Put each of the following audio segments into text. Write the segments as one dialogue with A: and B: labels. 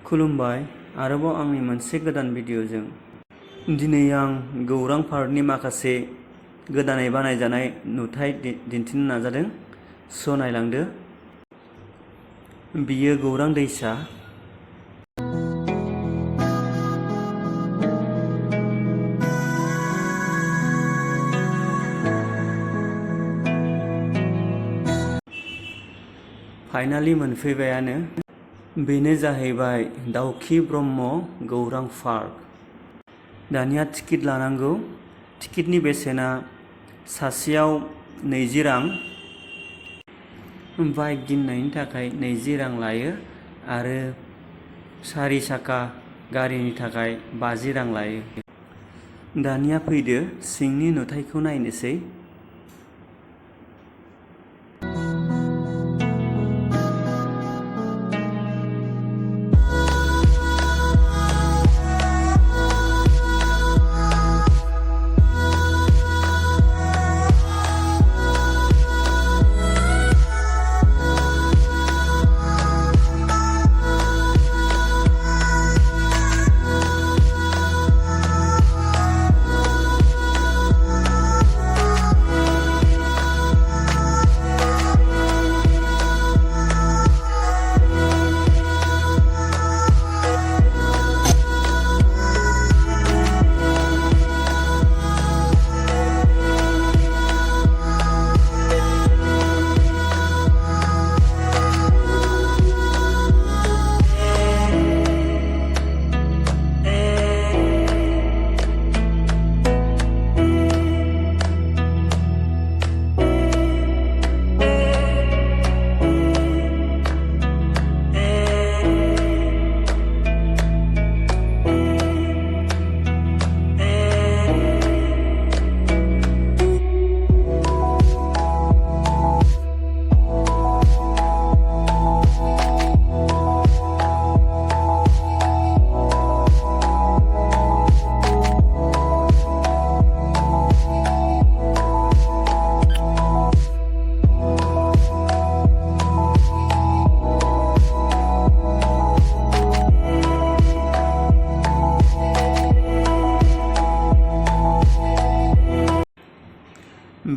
A: खुलुमबाय आरोबाव आंनि मोनसे गोदान भिडिअजों। दिनै आं गौरां पार्कनि माखासे गोदानै बानायजानाय नुथाय दिन्थिनो नाजादों। स' नायलांदो। बियो गौरां दैसा। फाइनालि मोनफैबायानो। बेनो जाहैबाय दाउखि ब्रह्म गौरां पार्क। दानिया टिकेट लानांगौ। टिकेटनि बेसेना सासेयाव 20 रां। बाइक गिदिंनायनि थाखाय 20 रां लायो आरो 4 साखा गारिनि थाखाय 50 रां लायो। दानिया फैदो सिंनि नुथायखौ नायनोसै।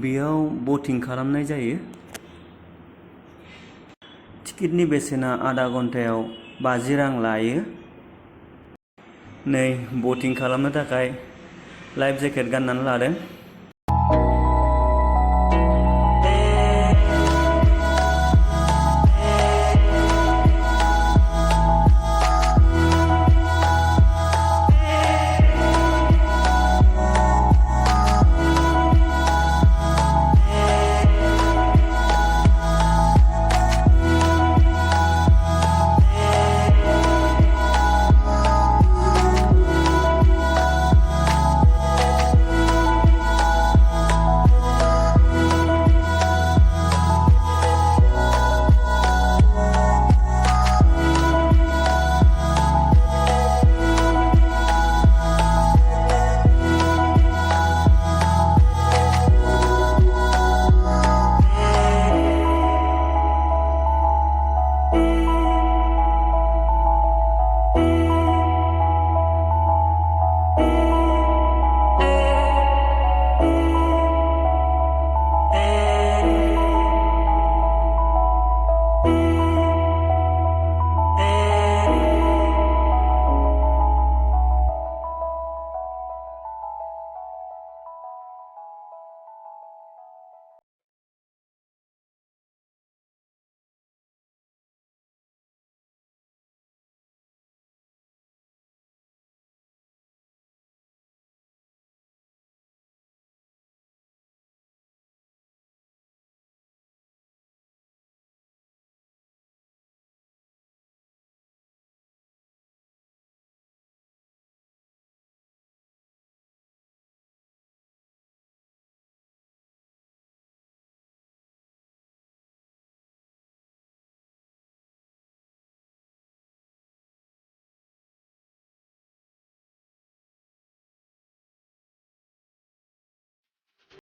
A: बेयाव बोटिं खालामनाय जायो। टिकेटनि बेसेना आधा घन्टायाव 50 रां लायो। नै बोटिं खालामनो थाखाय लाइफ जेकेट गाननानै लादों।